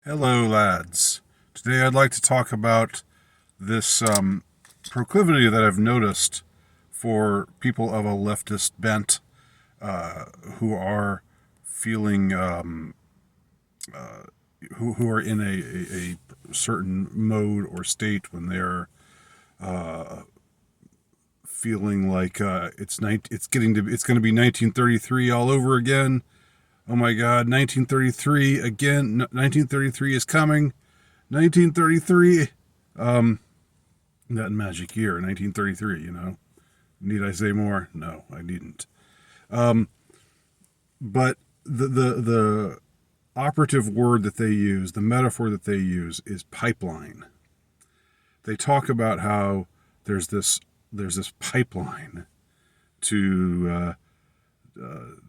Hello, lads. Today I'd like to talk about this proclivity that I've noticed for people of a leftist bent who are feeling, who are in a certain mode or state when they're feeling like it's going to be 1933 all over again. Oh my God, 1933 again. 1933 is coming. 1933. That magic year, 1933, Need I say more? No, I needn't. But the operative word that they use, the metaphor that they use is pipeline. They talk about how there's this pipeline to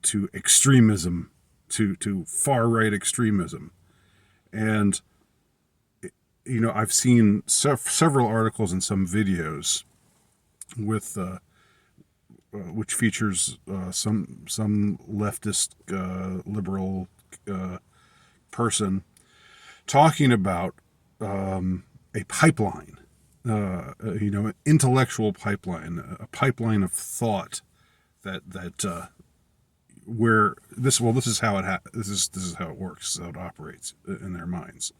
to extremism, to far right extremism. And I've seen several articles and some videos with which features some leftist liberal person talking about a pipeline, an intellectual pipeline, a pipeline of thought that where this is how this is how it works, how it operates in their minds.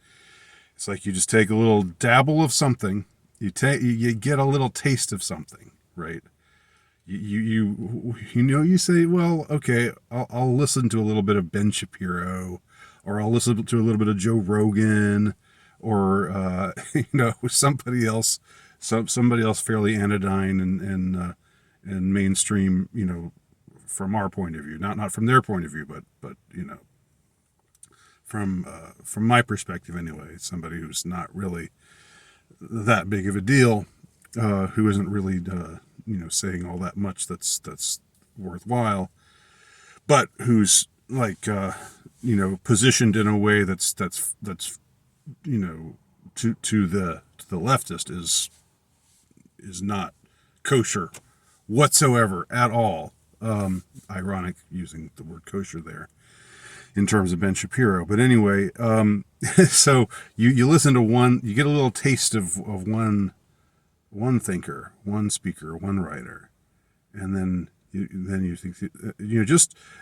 It's like you just take a little dabble of something, you get a little taste of something, right? You say, well, okay, I'll listen to a little bit of Ben Shapiro, or I'll listen to a little bit of Joe Rogan, or somebody else, somebody else fairly anodyne and mainstream, from our point of view, not from their point of view, but from my perspective anyway, somebody who's not really that big of a deal, who isn't really saying all that much that's worthwhile, but who's like positioned in a way that's to the leftist is not kosher whatsoever at all. Ironic using the word kosher there in terms of Ben Shapiro. But anyway, so you listen to one, you get a little taste of one thinker, one speaker, one writer, and then you think,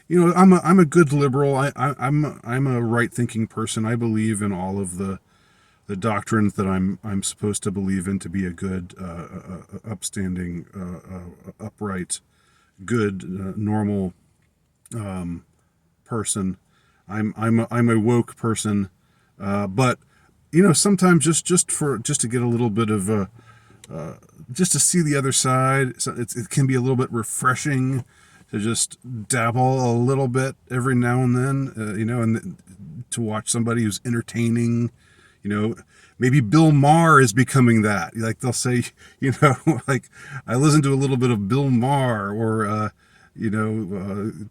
I'm a good liberal. I'm a right thinking person. I believe in all of the doctrines that I'm supposed to believe in to be a good, upstanding, upright, good, normal person. I'm a woke person, but sometimes just to get a little bit of just to see the other side. So it can be a little bit refreshing to just dabble a little bit every now and then, and to watch somebody who's entertaining. Maybe Bill Maher is becoming that. Like they'll say, like I listened to a little bit of Bill Maher, or and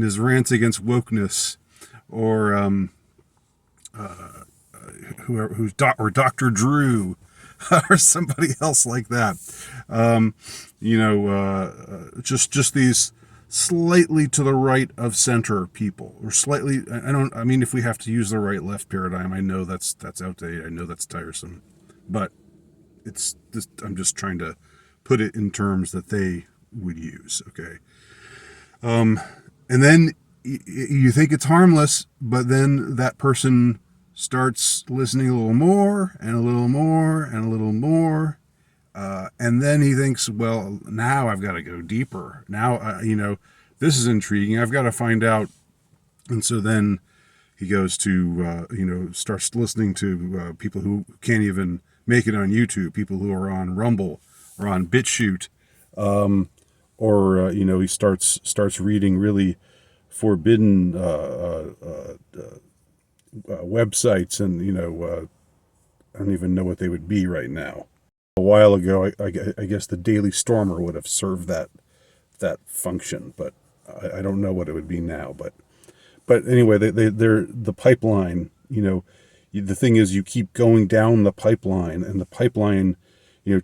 his rants against wokeness, or or Dr. Drew, or somebody else like that. Just these slightly to the right of center people, or slightly. I mean, if we have to use the right left paradigm, I know that's outdated. I know that's tiresome, but it's just, I'm just trying to put it in terms that they would use. Okay. And then you think it's harmless, but then that person starts listening a little more and a little more and a little more. And then he thinks, well, now I've got to go deeper. Now, this is intriguing. I've got to find out. And so then he goes to, starts listening to people who can't even make it on YouTube, people who are on Rumble or on BitChute. He starts reading really forbidden websites, and I don't even know what they would be right now. A while ago, I guess the Daily Stormer would have served that function, but I don't know what it would be now. But anyway, they're the pipeline. The thing is, you keep going down the pipeline, and the pipeline,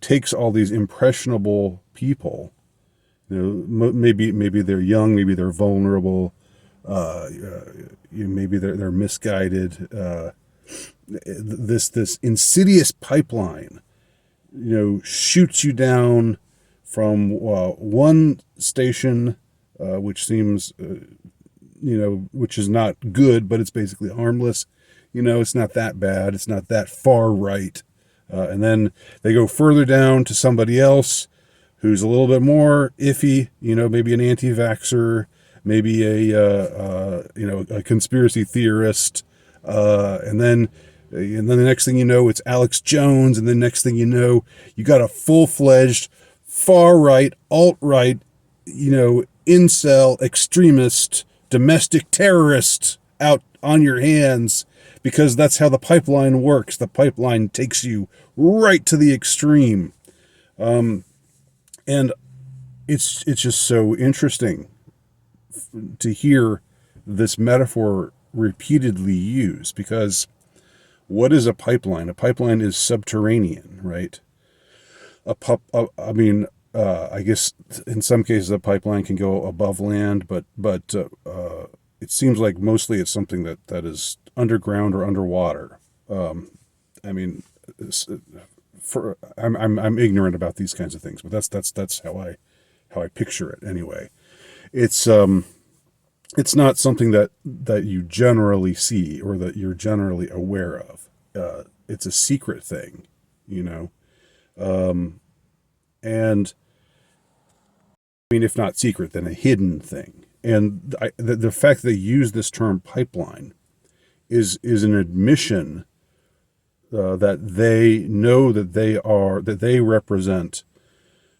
takes all these impressionable people. Maybe they're young, maybe they're vulnerable, maybe they're misguided. This insidious pipeline, shoots you down from one station, which seems, which is not good, but it's basically harmless. It's not that bad. It's not that far right. And then they go further down to somebody else who's a little bit more iffy, maybe an anti-vaxxer, maybe a conspiracy theorist. And then the next thing you know, it's Alex Jones. And the next thing you know, you got a full-fledged far-right, alt-right, incel, extremist, domestic terrorist out on your hands, because that's how the pipeline works. The pipeline takes you right to the extreme. And it's just so interesting to hear this metaphor repeatedly used, because what is a pipeline? A pipeline is subterranean, right? I guess in some cases a pipeline can go above land, but it seems like mostly it's something that is underground or underwater. I'm ignorant about these kinds of things, but that's how I picture it anyway. It's not something that you generally see or that you're generally aware of. It's a secret thing, and if not secret, then a hidden thing. And the fact that they use this term pipeline is an admission that they know that they represent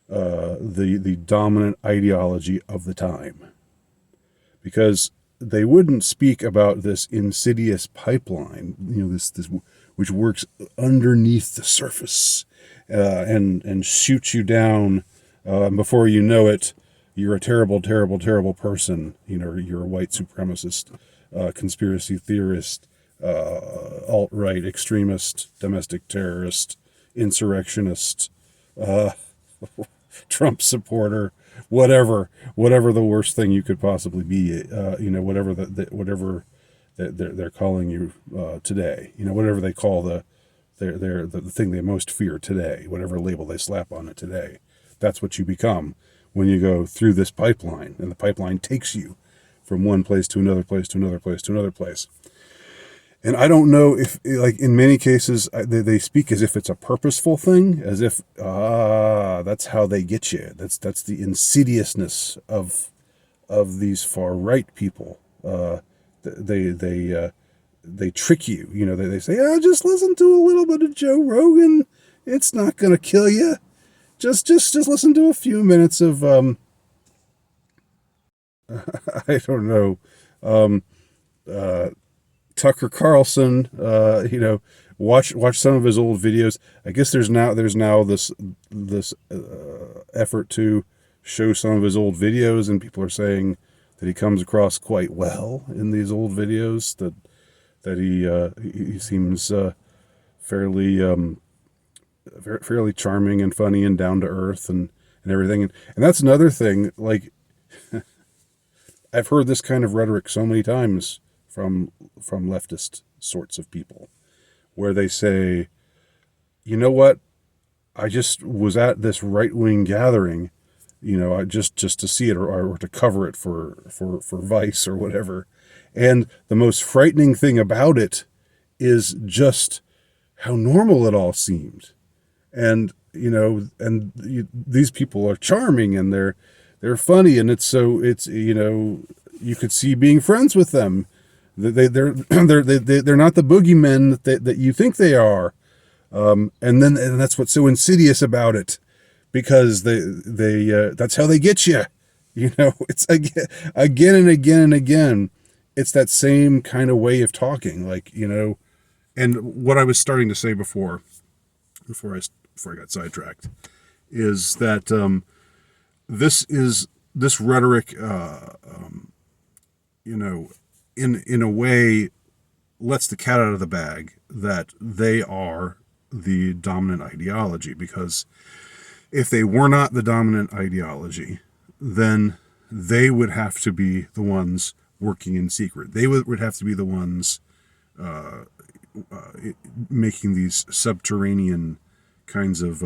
the dominant ideology of the time, because they wouldn't speak about this insidious pipeline, this which works underneath the surface and shoots you down. Before you know it, you're a terrible, terrible, terrible person. You're a white supremacist, conspiracy theorist, alt-right extremist, domestic terrorist, insurrectionist, Trump supporter, whatever the worst thing you could possibly be. Whatever they're calling you today. Whatever they call the thing they most fear today. Whatever label they slap on it today. That's what you become when you go through this pipeline, and the pipeline takes you from one place to another place to another place to another place. And I don't know if, like in many cases, they speak as if it's a purposeful thing, as if that's how they get you. That's the insidiousness of these far right people. They trick you. They say, just listen to a little bit of Joe Rogan. It's not going to kill you. Just listen to a few minutes of I don't know, Tucker Carlson. Watch some of his old videos. I guess there's now this effort to show some of his old videos, and people are saying that he comes across quite well in these old videos. That he seems fairly charming and funny and down to earth and everything. And that's another thing. Like, I've heard this kind of rhetoric so many times from leftist sorts of people, where they say, you know what, I just was at this right-wing gathering, I just to see it or to cover it for Vice or whatever. And the most frightening thing about it is just how normal it all seemed. And, these people are charming, and they're funny, and you could see being friends with them. They're not the boogeymen that you think they are. And that's what's so insidious about it, because they that's how they get you. It's again and again and again. It's that same kind of way of talking, and what I was starting to say before I got sidetracked, is that this rhetoric, in a way, lets the cat out of the bag that they are the dominant ideology. Because if they were not the dominant ideology, then they would have to be the ones working in secret. They would have to be the ones uh, making these subterranean kinds of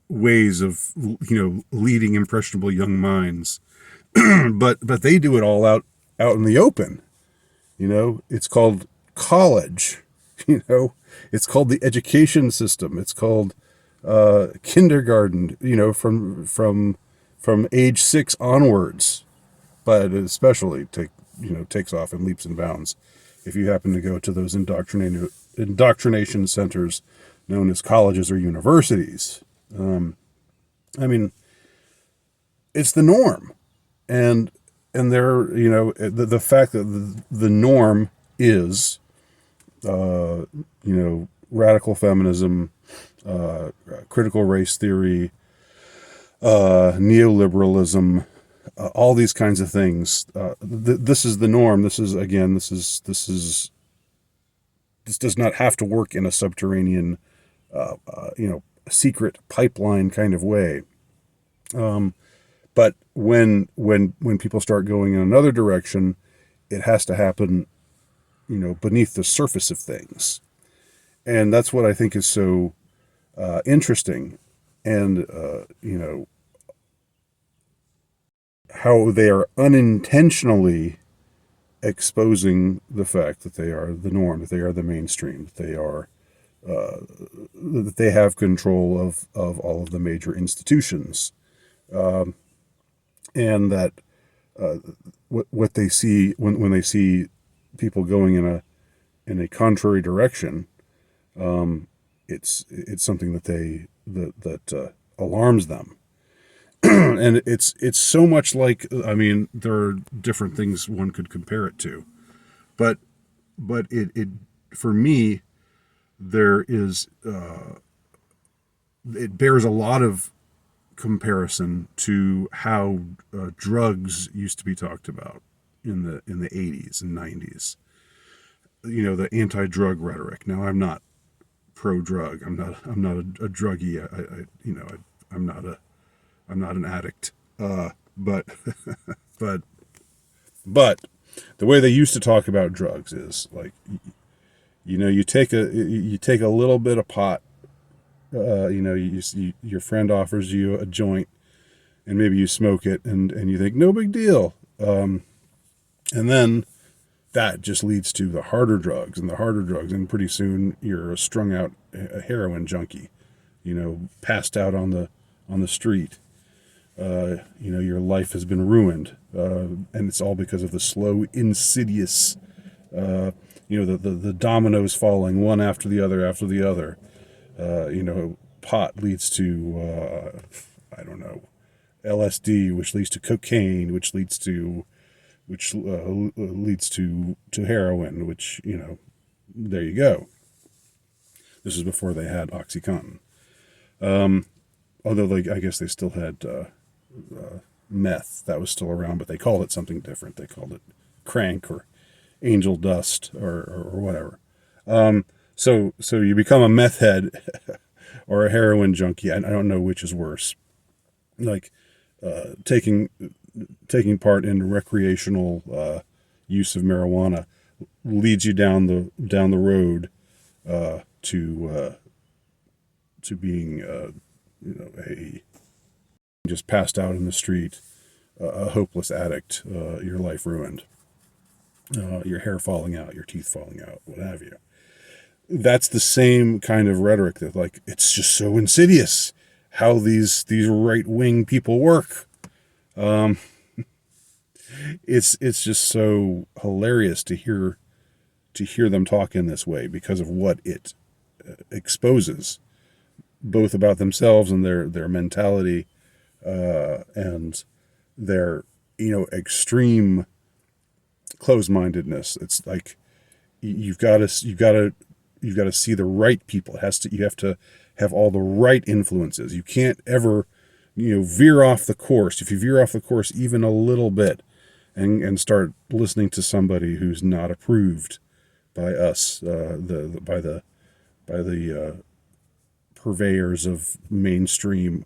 ways of leading impressionable young minds. But they do it all out in the open. It's called college. It's called the education system. It's called kindergarten. From age 6 onwards, but it especially takes off in leaps and bounds if you happen to go to those indoctrination centers known as colleges or universities. I mean, it's the norm, and the fact that the norm is radical feminism, critical race theory, neoliberalism, all these kinds of things. This is the norm. This does not have to work in a subterranean, secret pipeline kind of way. But when people start going in another direction, it has to happen, beneath the surface of things, and that's what I think is so interesting, and how they are unintentionally exposing the fact that they are the norm, that they are the mainstream, that they have control of all of the major institutions, and that what they see when they see people going in a contrary direction, it's something that alarms them. And it's so much like, there are different things one could compare it to, but it for me, there is it bears a lot of comparison to how drugs used to be talked about in the 80s and 90s. The anti-drug rhetoric. Now, I'm not pro-drug. I'm not a druggie. I'm not an addict. But but the way they used to talk about drugs is like, you take a little bit of pot. Your friend offers you a joint, and maybe you smoke it, and you think no big deal. And then that just leads to the harder drugs, and pretty soon you're a strung out heroin junkie, passed out on the street. Your life has been ruined, and it's all because of the slow, insidious, the dominoes falling one after the other. Pot leads to, I don't know, LSD, which leads to cocaine, which leads to heroin, which, there you go. This is before they had OxyContin. Although I guess they still had meth. That was still around, but they called it something different. They called it crank or angel dust or whatever. So you become a meth head or a heroin junkie. I don't know which is worse. Like taking part in recreational use of marijuana leads you down the road to being a just passed out in the street, a hopeless addict, your life ruined, your hair falling out, your teeth falling out, what have you. That's the same kind of rhetoric that, like, it's just so insidious how these right-wing people work. It's just so hilarious to hear them talk in this way because of what it exposes, both about themselves and their mentality, and their extreme closed-mindedness. It's like you've got to see the right people. You have to have all the right influences. You can't ever veer off the course. If you veer off the course even a little bit and start listening to somebody who's not approved by us, by the purveyors of mainstream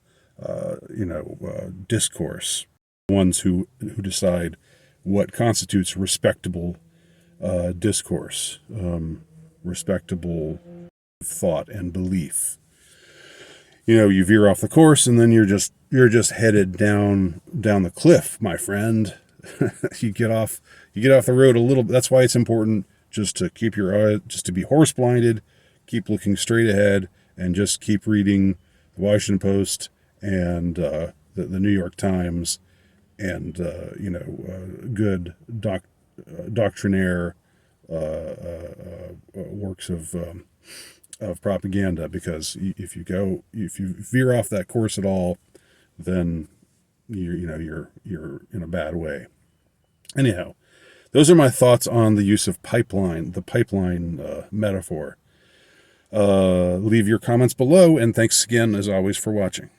discourse, ones who decide what constitutes respectable discourse, respectable thought and belief. You veer off the course, and then you're just headed down the cliff, my friend. you get off the road a little. That's why it's important just to keep your eye, just to be horse blinded, keep looking straight ahead, and just keep reading the Washington Post and the New York Times, and good doctrinaire works of propaganda. Because if you veer off that course at all, then you're in a bad way. Anyhow, those are my thoughts on the use of the pipeline metaphor. Leave your comments below, and thanks again, as always, for watching.